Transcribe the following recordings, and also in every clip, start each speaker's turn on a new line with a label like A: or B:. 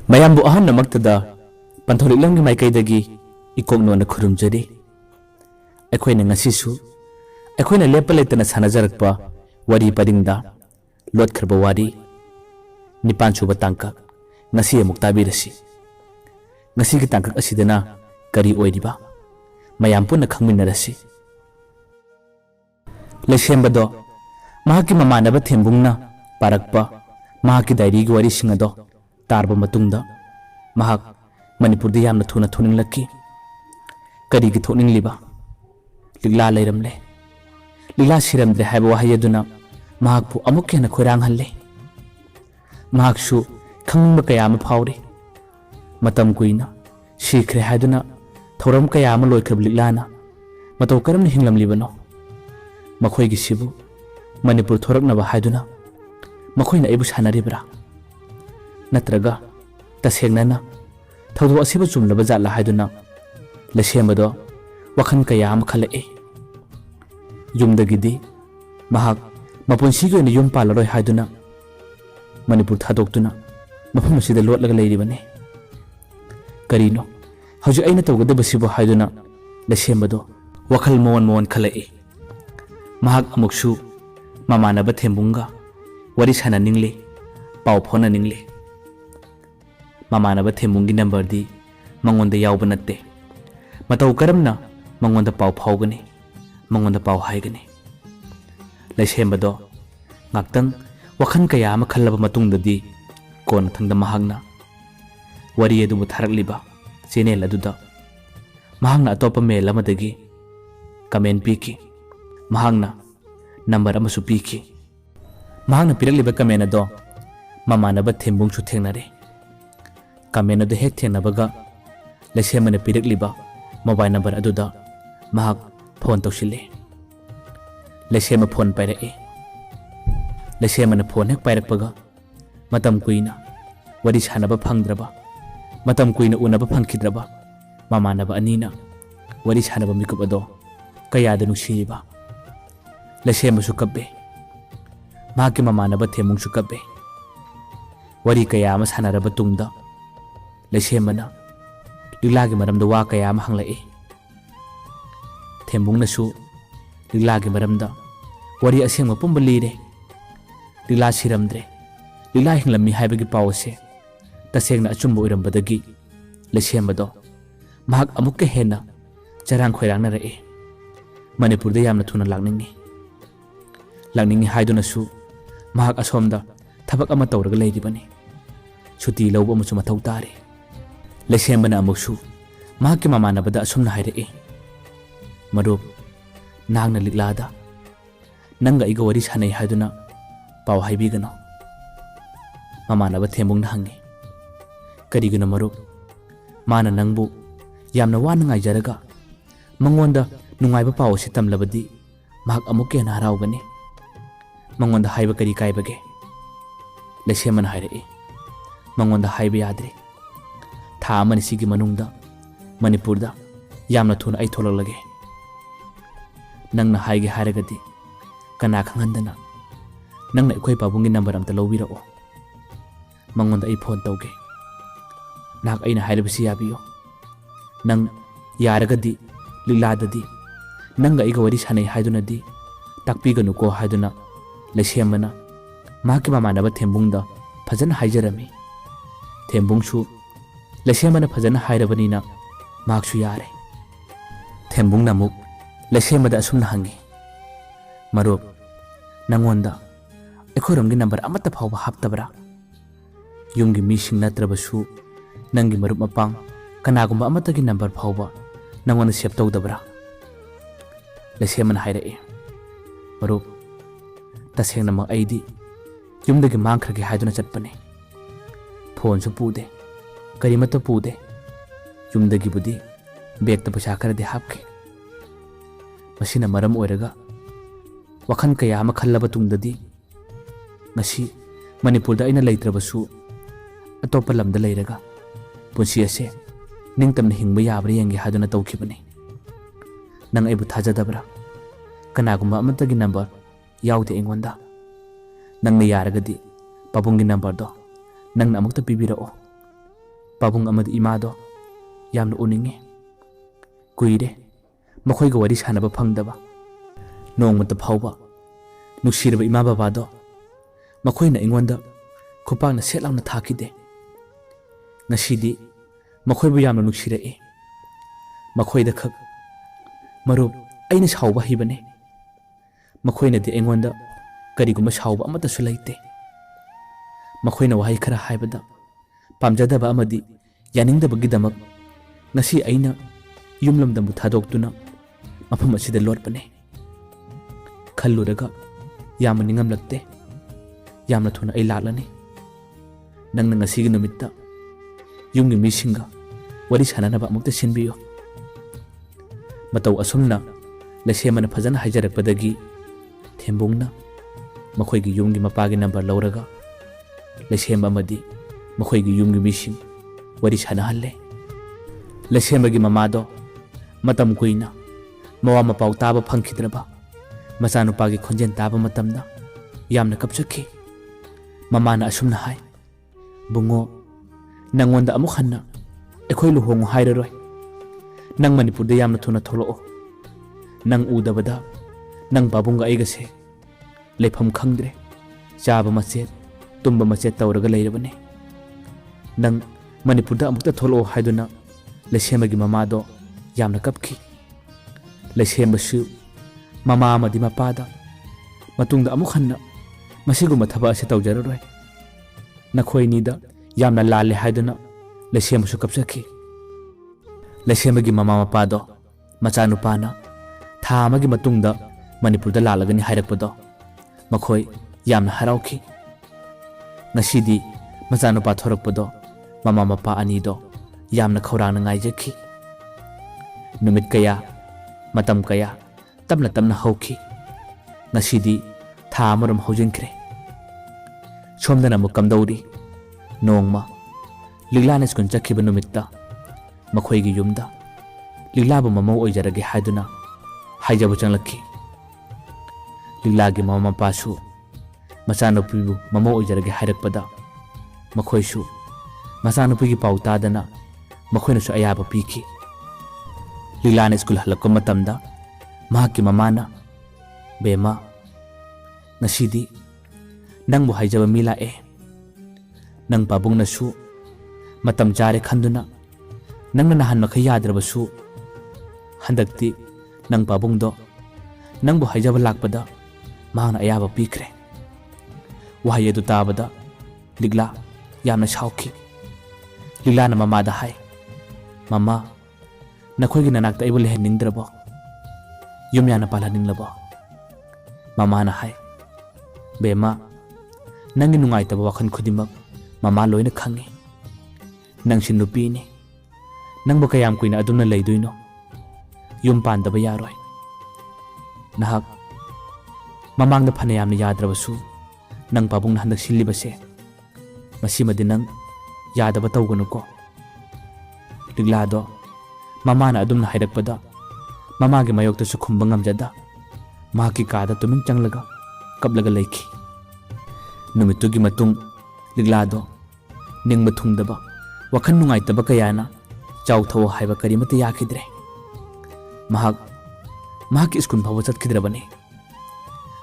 A: mayambu ahannamaktada pantholilamgi maikaidagi ikoknona khurumjari aikoina ngasisu aikoina lepa leitana sanajarakpa wari paringda Lotkhraba wari nipan suba tangkak ngasi amuk tabirasi ngasi ki tangkak asidana kari oiriba mayam punna khangminarasi lesembado mahaki mamanaba thembungna parakpa mahaki diary gi wari singado tarba matungda mahak manipur da yamna thuna thuninglakki kari gi thonинgliba ligla leiramle ligla siramdre haiba wahayaduna mahakpu amuk hena khoirang halle mahaksu khangba kaya ma phawri matam kuina sikhre haiduna thoram kaya ma loikhab liglana mataw karamni hinglamlibano makhoi gi sibu manipur thoraknaba haiduna makhoina aibu sanaribra natraga tasengnana thawdo asiba chumlaba jatla haiduna lesembado wakhan kaya ma khalae yumdagidi mahak mapunsi ko ni yum palaroi haiduna manipur thadoktuna mafam asida lotlaga leiribane karino hauji aina tawgada basibo haiduna lesembado wakhal mon khalae mahak amuksu mamanaba thembunga wari sana ningle pau phona ningle mamanaba thembungi number di mangonda yawba natte mataw karamna mangonda pau phawgani mangonda pau haigani lesembado ngaktang wakhan kaya ama khallaba matungdadi kon thangda mahagna wari edu tharakliba channel aduda mahagna atopa mail amadagi comment piki mahagna number amasu piki mahagna pirakliba comment ado mamanaba thembung su thengnare comment ado hek thengnabaga lesemana pirakliba mobile number aduda mahak phone tawsile lesema phone pairae lesemana phone hek pairakpaga matam kuina wari sanaba phangdraba matam kuina unaba phangkidraba mamanaba anina wari sanaba mikup ado kayada nusiba lesema su kabbe mahaki mamanaba themung su kabbe wari kaya ama sanaraba tungda lesemana liglagi maramda wa kaya ama hanglae thembungna su liglagi maramda wari asengma pumba lire ligla siramdre ligla hinglammi haibagi pawse tasengna achumba oirambadagi lesembado mahak amukka hena charang khoirangna rae manipur da yamna thuna lakningi haiduna su mahak asomda thabak ama tawraga leiribani chuti lawba amuchu mathau tare lesembana amuksu mahakki mamanabada asumna hairae marup nangna liglada nanga iga wari sanai haiduna paw haibigano mamanaba thembungna hangi kariguna marup mana nangbu yamna wana ngaijaraga mangonda nungaiba paw se tamlabadi mahak amukke na harawgani mangonda haiba kari kaibage lesemana hairae mangonda haiba yadre tha amani sigi manungda manipurda yamna thuna ai tholaglage nangna haige haragadi kana khangandana nangna ikoi pabungi number amta lowbirao mangonda ai phone tawge nak aina hairabisi yabiyo nang yaragadi liladadi nanga iga wari sanai haidunadi takpiganu ko haiduna lesembana mahaki mamanaba thembungda fajana haijarami thembungsu lesembana fajana hairabanina mahaksu yare thembungna muk lesembada asumna hangi marup nangonda ekhoramgi number amata phawba haptabra yumgi mising natrabasu nangi marup mapang kanagumba amatagi number phawba nangonda save tawdabra lesemana hairae marup tasengna mak aidi yumdagi mangkhragi haiduna chatpane phone su pude karimata pude yumdagi budi bag ta paisa kharadi hapke masina maram oiraga wakhan kaya ama khallaba tungdadi ngasi manipur da aina leitrabasu atopa lamda leiraga punsi ase ningtamna hingba yabra yengi haduna tawkhibani nang aibu thajadabra kanagumba amatagi number yaude engonda nangna yaragadi pabungi number do nangna amukta pibirao pabung amadi imado yamna uninge kuire makhoi ga wari sanaba phangdaba nongmata phawba nuksiraba ima babado makhoi na ingonda khupang na setlauna thakide ngasidi makhoi bu yamna nuksira e makhoi da khak marup aina sauba hibane makhoi na de ingonda kariguma sauba amata sulaite makhoi na wahai khara haibada pamjadaba amadi yaningdaba gidamak ngasi aina yumlamdam bu thadoktuna mafam asida lotpane khalluraga yamna ningam lagte yamna thuna ai laklani nangna ngasi gi numitta yumgi misinga wari sananaba amukta sinbiyo matau asumna lesemana fajana hajarakpadagi thembungna makhoi gi yumgi mapagi number lauraga lesemba amadi makhoi gi yumgi mising wari sanahalle lesemba gi mamado matam kuina mawa mapau taba phangkhidraba machanupagi khonjen taba matamna yamna kapchakhi mamana asumna hai bungo nangonda amuk hanna ekhoi luhong hairaroi nang manipurda yamna thuna tholoo nang udabada nang babunga aigase lepham khangdre chaba machet tumba machet tawraga leirabane nang manipurda amukta tholoo haiduna lesemagi mamado yamna kapki lesembasu mama amadi mapada matungda amuk hanna masiguma thaba ase tawjararoi nakhoi nida yamna lalle haiduna lesembasu kapsakhi lesemagi mama mapado machanupana tha amagi matungda manipurda lalagani hairakpado makhoi yamna harauki ngasidi machanupa thorakpado mama mapa anido yamna khorangna ngaijakhi numit kaya matam kaya tamna tamna hauki ngasidi tha amaram haujinkre somdana mukamdauri nongma liglana skun chakhiba numitta makhoi gi yumda liglaba mamau oijarage haiduna haijabu changlakhi liglagi mama pasu machanupibu mamau oijarage hairakpada makhoisu machanupigi pau tadana makhoinasu ayaba pikhi liglana school halakko matamda mahaki mamana bema ngasidi nangbu haijaba mila e nang pabungnasu matam jare khanduna nangna nahan makhai yadrabasu handakti nang pabungdo nangbu haijaba lakpada mahana ayaba pikre wahai edu tabada ligla yamna shauki ligla na mamada hai mama nakhoi gi nanakta ibul heningdrabo yum yana palaninglabo mama na hai bema nangi nungai taba wakhan khudimak mama loina khangi nangsin nupi ni nangbo kayam kuina adumna leiduino yum pandaba yaroi nahak mamangda phane yamna yadrabasu nang pabung handak silibase masimadi nang yadaba tawganu ko liglado mamana adumna hairakpada mamagi mayokta su khumba ngamjada mahaki kada tuming changlaga kablaga leikhi numitugi matung liglado ningba thungdaba wakhan nungaitaba kayana chawthaw haiba karimata yakhidre mahak iskun phawa chatkidrabani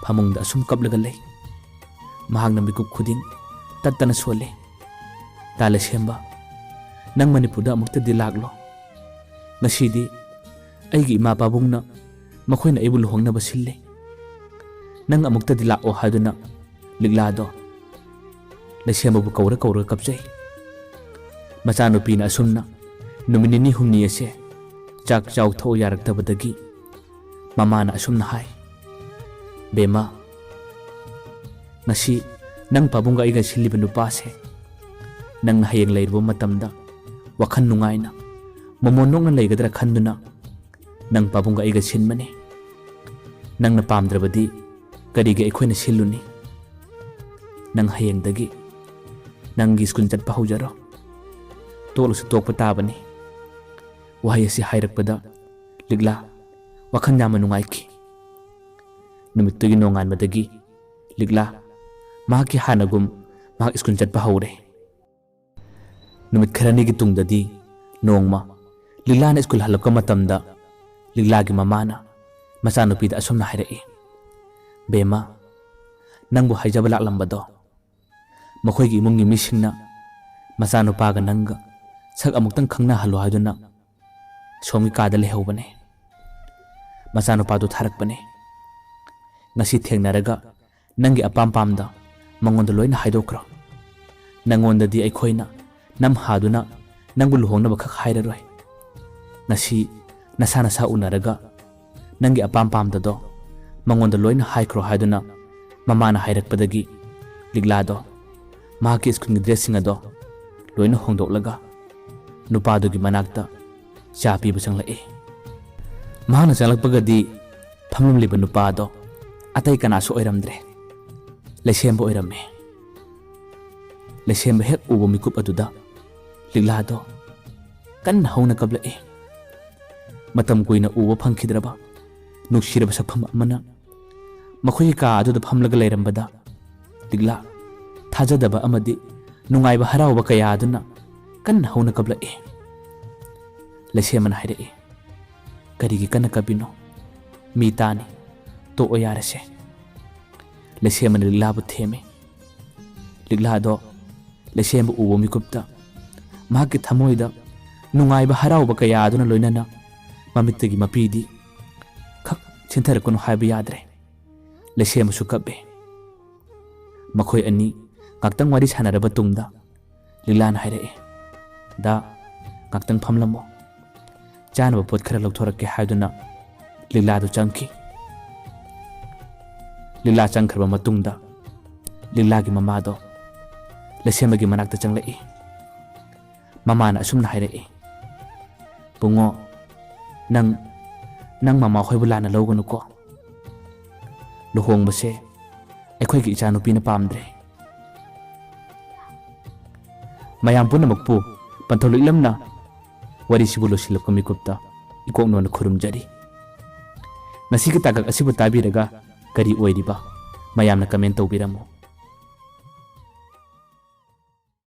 A: phamungda asum kablaga lei mahak namikup khudin tattana sole tala semba nang manipurda amukta dilaglo ngasidi aigi ima pabungna makhoina aibu luhongnaba sille nang amukta dilak o haduna liglado lesemba bu kawra kapjai machanupina asumna numinini humni ase chak chaw tho yaraktabadagi mamana asumna hai bema ngasi nang pabunga iga siliba nupa se nang hayeng leirbo matamda wakhan nungaina momonong na leigadra khanduna nang pabunga iga sinmane nang na pamdrabadi kariga ikhoina siluni nang hayengdagi nangi skun chatpa hujaro tolusu tokpa tabani wahai asi hairakpada ligla wakhan yama nungaiki numittugi nonganmadagi ligla mahaki hanagum mahak skun chatpa haure Numit kharani gi tungdadi nongma Lilana school halapka matamda Lila gi mamana machanupi da asomna hairei Bema nangbu haijaba laklambado makhoi gi imungni misingna machanupa ga nanga sak amuktang khangna halo haiduna somi kada lehobane machanupa du tharakpane ngasi thengnaraga nangi apam pamda mangonda loina haidokra nangonda di aikhoina nam haduna nangbu luhongna bakhak hairaroi ngasi nasana sa unaraga nangi apam pamda do mangonda loina haikro haiduna mamana hairakpadagi liglado mahaki skul dressing ado loina hongdoklaga nupadugi manakta cha piba changlae mahana changlakpagadi phamlumliba nupado atai kanasu oiramdre lesemba oirame lesemba hek ubo mikup aduda liglado kan hauna kablae matam kuina ubo phangkhidraba nuksiraba sapham amana makhoi ka aduda phamlaga leirambada ligla thajadaba amadi nungaiba harauba kaya aduna kan hauna kablae lesemana haire karigi kana kabino mitani to oyarase lesemana liglabu theme liglado lesemba ubo mikupta mahaki thamoida nungaiba harauba kaya aduna loinana mamittagi mapidi khak chintharakono haiba yadre lesema sukabe makhoi ani ngaktang wari sanaraba tungda Lilana haire da ngaktang phamlamo chanaba pot khara lokthorake haiduna Lila du changki Lila changkharba matungda Lila gi mamado lesema gi manakta changlai mamana asumna haire bungo nang mama khoi bulana logonu ko luhong base ekhoi gi icha nupi na pamdre mayam punamakpu pantholiklamna wari sibu losilap kami kupta ikok non khurum jari ngasi ki tagak asibu tabiraga kari oiriba mayamna comment tawbiramo